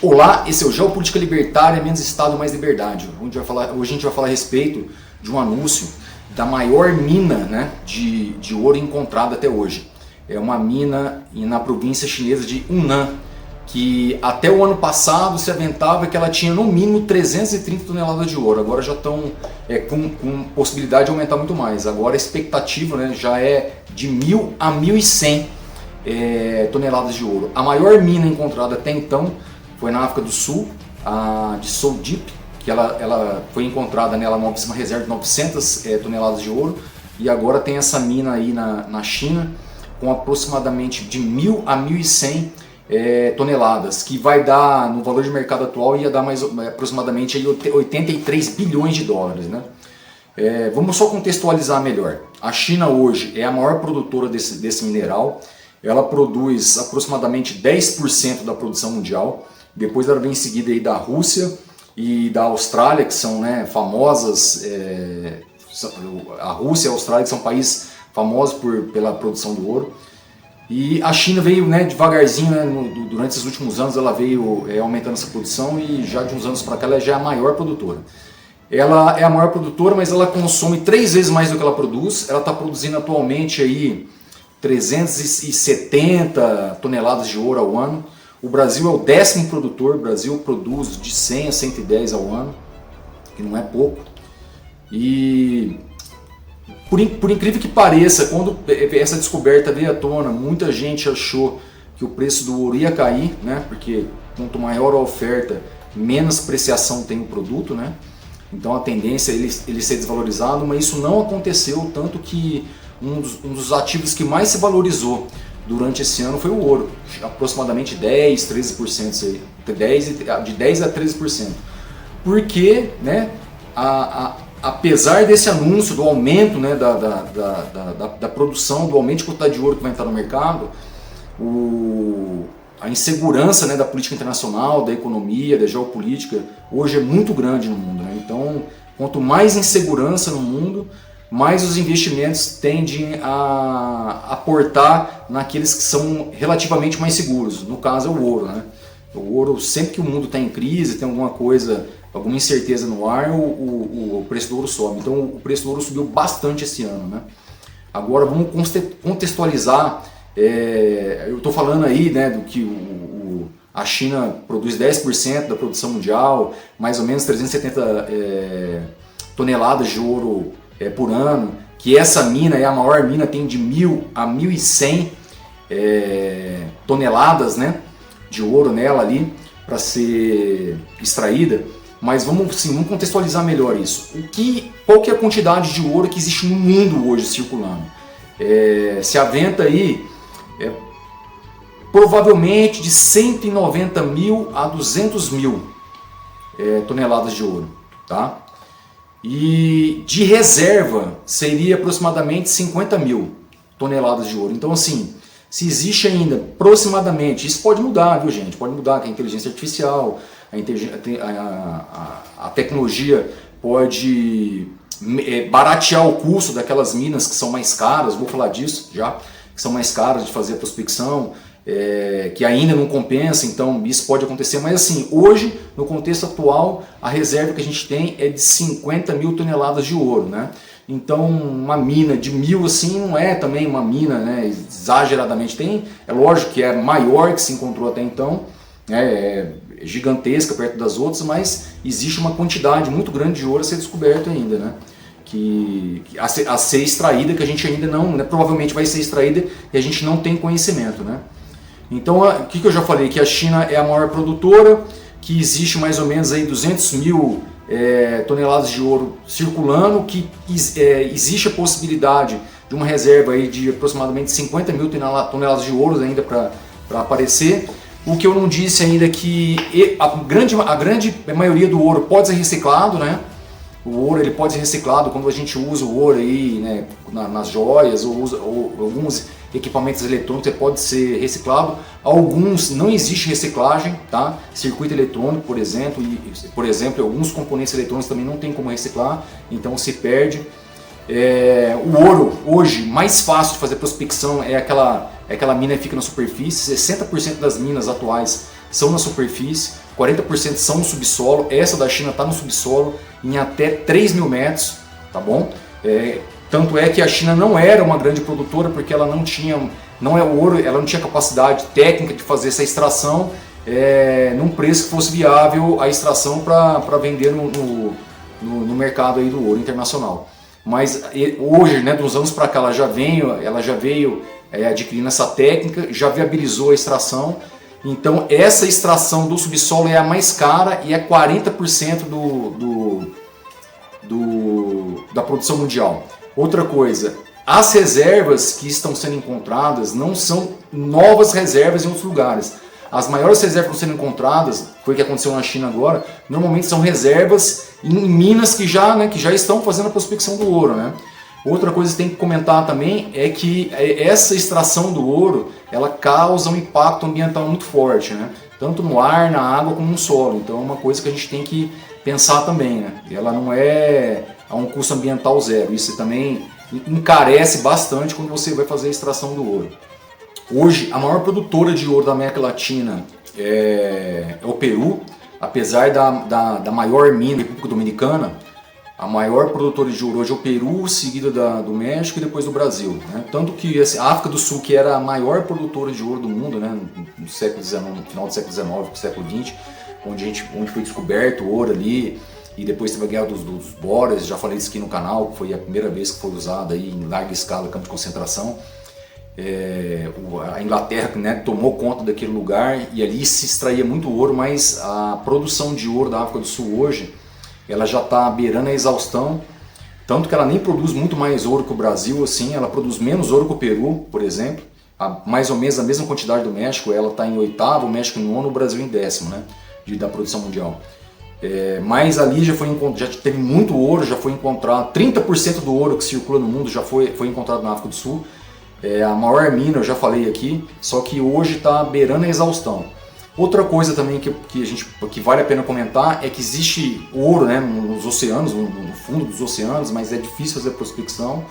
Olá, esse é o Geopolítica Libertária, menos Estado, mais liberdade. Hoje a gente vai falar a respeito de um anúncio da maior mina, né, de ouro encontrada até hoje. É uma mina na província chinesa de Yunnan, que até o ano passado se aventava que ela tinha no mínimo 330 toneladas de ouro. Agora já estão com possibilidade de aumentar muito mais. Agora a expectativa, né, já é de 1.000 a 1.100 toneladas de ouro. A maior mina encontrada até então foi na África do Sul, a de Seoul Deep, que ela foi encontrada nela uma reserva de 900 toneladas de ouro, e agora tem essa mina aí na China com aproximadamente de 1.000 a 1.100 toneladas, que vai dar, no valor de mercado atual, ia dar aproximadamente aí 83 bilhões de dólares, né? Vamos só contextualizar melhor. A China hoje é a maior produtora desse mineral. Ela produz aproximadamente 10% da produção mundial. Depois ela vem em seguida aí da Rússia e da Austrália, que são, né, famosas. A Rússia e a Austrália, que são países famosos pela produção do ouro. E a China veio, né, devagarzinho, né, durante esses últimos anos ela veio aumentando essa produção, e já de uns anos para cá ela já é a maior produtora. Ela é a maior produtora, mas ela consome 3 vezes mais do que ela produz. Ela está produzindo atualmente aí 370 toneladas de ouro ao ano. O Brasil é o 10º produtor. O Brasil produz de 100 a 110 ao ano, que não é pouco. E por incrível que pareça, quando essa descoberta veio à tona, muita gente achou que o preço do ouro ia cair, né? Porque quanto maior a oferta, menos apreciação tem o produto, né? Então a tendência é ele ser desvalorizado, mas isso não aconteceu, tanto que um dos ativos que mais se valorizou durante esse ano foi o ouro, aproximadamente 10, 13%, de 10 a 13%. Porque, né, apesar desse anúncio do aumento, né, da produção, do aumento de quantidade de ouro que vai entrar no mercado, a insegurança, né, da política internacional, da economia, da geopolítica, hoje é muito grande no mundo, né? Então, quanto mais insegurança no mundo, mais os investimentos tendem a aportar naqueles que são relativamente mais seguros. No caso é o ouro, né? O ouro, sempre que o mundo está em crise, tem alguma coisa, alguma incerteza no ar, o preço do ouro sobe. Então o preço do ouro subiu bastante esse ano, né? Agora vamos contextualizar. Eu estou falando aí, né, do que a China produz 10% da produção mundial, mais ou menos 370 toneladas de ouro por ano, que essa mina é a maior mina, tem de 1.000 a 1.100 toneladas, né, de ouro nela ali para ser extraída. Mas vamos contextualizar melhor isso. Qual que é a quantidade de ouro que existe no mundo hoje circulando? Se aventa aí provavelmente de 190.000 a 200.000 toneladas de ouro, tá? E de reserva seria aproximadamente 50.000 toneladas de ouro. Então, assim, se existe ainda aproximadamente, isso pode mudar, viu, gente? Pode mudar com a inteligência artificial, a tecnologia pode baratear o custo daquelas minas que são mais caras, vou falar disso já, que são mais caras de fazer a prospecção, que ainda não compensa, então isso pode acontecer. Mas assim, hoje, no contexto atual, a reserva que a gente tem é de 50.000 toneladas de ouro, né? Então uma mina de 1.000 assim não é também uma mina, né, exageradamente. É lógico que é maior que se encontrou até então, é gigantesca perto das outras, mas existe uma quantidade muito grande de ouro a ser descoberto ainda, né? A ser extraída, que a gente ainda não, né, provavelmente vai ser extraída e a gente não tem conhecimento, né? Então, o que eu já falei? Que a China é a maior produtora, que existe mais ou menos aí 200.000 toneladas de ouro circulando, que existe a possibilidade de uma reserva aí de aproximadamente 50.000 toneladas de ouro ainda para aparecer. O que eu não disse ainda é que a grande maioria do ouro pode ser reciclado, né? O ouro ele pode ser reciclado quando a gente usa o ouro aí, né, nas joias ou alguns equipamentos eletrônicos, ele pode ser reciclado. Alguns não existe reciclagem, tá? Circuito eletrônico, por exemplo, alguns componentes eletrônicos também não tem como reciclar, então se perde. O ouro hoje mais fácil de fazer prospecção é aquela mina que fica na superfície. 60% das minas atuais são na superfície. 40% são no subsolo. Essa da China está no subsolo em até 3 mil metros, tá bom? Tanto é que a China não era uma grande produtora porque ela não tinha, não é ouro, ela não tinha capacidade técnica de fazer essa extração num preço que fosse viável a extração para vender no mercado aí do ouro internacional. Mas hoje, né, dos anos para cá, ela já veio adquirindo essa técnica, já viabilizou a extração. Então essa extração do subsolo é a mais cara e é 40% da produção mundial. Outra coisa, as reservas que estão sendo encontradas não são novas reservas em outros lugares. As maiores reservas que estão sendo encontradas, foi o que aconteceu na China agora, normalmente são reservas em minas que já estão fazendo a prospecção do ouro, né? Outra coisa que tem que comentar também é que essa extração do ouro, ela causa um impacto ambiental muito forte, né? Tanto no ar, na água, como no solo. Então é uma coisa que a gente tem que pensar também, né? Ela não é a um custo ambiental zero. Isso também encarece bastante quando você vai fazer a extração do ouro. Hoje, a maior produtora de ouro da América Latina é o Peru, apesar da maior mina da República Dominicana. A maior produtora de ouro hoje é o Peru, seguida do México e depois do Brasil, né? Tanto que a África do Sul, que era a maior produtora de ouro do mundo, né, no século XIX, no final do século XIX, no século XX, onde foi descoberto o ouro ali, e depois teve a Guerra dos Boras, já falei isso aqui no canal, que foi a primeira vez que foi usada aí em larga escala campo de concentração. A Inglaterra, né, tomou conta daquele lugar e ali se extraía muito ouro, mas a produção de ouro da África do Sul hoje, ela já está beirando a exaustão, tanto que ela nem produz muito mais ouro que o Brasil, assim, ela produz menos ouro que o Peru, por exemplo, mais ou menos a mesma quantidade do México, ela está em 8º, o México em 9º, o Brasil em 10º, né, da produção mundial. Mas ali já teve muito ouro, já foi encontrado, 30% do ouro que circula no mundo já foi encontrado na África do Sul. A maior mina, eu já falei aqui, só que hoje está beirando a exaustão. Outra coisa também que vale a pena comentar é que existe ouro, né, nos oceanos, no fundo dos oceanos, mas é difícil fazer prospecção.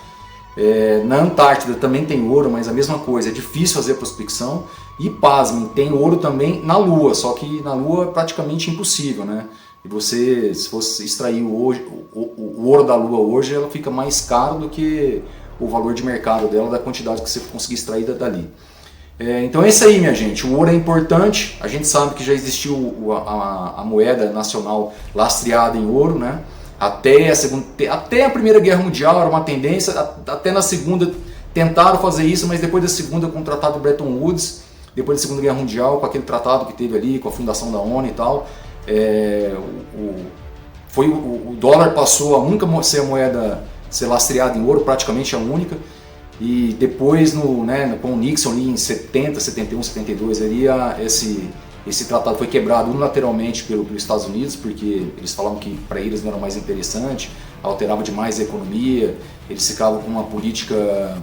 Na Antártida também tem ouro, mas a mesma coisa, é difícil fazer prospecção. E pasmem, tem ouro também na Lua, só que na Lua é praticamente impossível, né? E você, se fosse extrair o ouro da Lua hoje, ela fica mais caro do que o valor de mercado dela, da quantidade que você conseguir extrair dali. Então é isso aí, minha gente. O ouro é importante. A gente sabe que já existiu a moeda nacional lastreada em ouro, né? Até a Primeira Guerra Mundial era uma tendência. Até na Segunda tentaram fazer isso, mas depois da Segunda, com o Tratado de Bretton Woods, depois da Segunda Guerra Mundial, com aquele tratado que teve ali, com a fundação da ONU e tal, o dólar passou a nunca ser a moeda ser lastreada em ouro, praticamente a única. E depois, com o Nixon ali em 70, 71, 72, ali esse tratado foi quebrado unilateralmente pelos Estados Unidos, porque eles falavam que para eles não era mais interessante, alterava demais a economia, eles ficavam com a política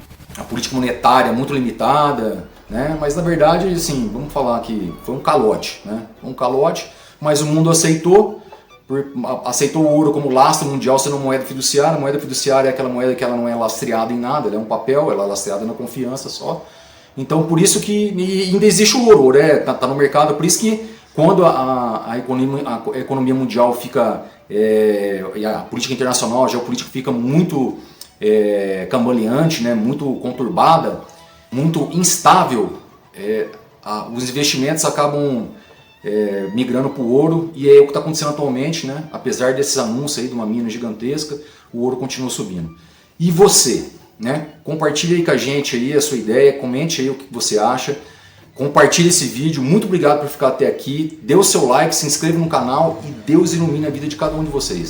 monetária muito limitada, né? Mas na verdade, assim, vamos falar que foi um calote, né? Um calote, mas o mundo aceitou o ouro como lastro mundial sendo uma moeda fiduciária. A moeda fiduciária é aquela moeda que ela não é lastreada em nada, ela é um papel, ela é lastreada na confiança só. Então por isso que ainda existe o ouro, tá no mercado, por isso que quando a economia mundial fica, e a política internacional, a geopolítica fica muito cambaleante, né, muito conturbada, muito instável, os investimentos acabam migrando para o ouro, e é o que está acontecendo atualmente, né? Apesar desses anúncios aí de uma mina gigantesca, o ouro continua subindo. E você, né? Compartilhe aí com a gente aí a sua ideia, comente aí o que você acha, compartilhe esse vídeo. Muito obrigado por ficar até aqui, dê o seu like, se inscreva no canal e Deus ilumine a vida de cada um de vocês.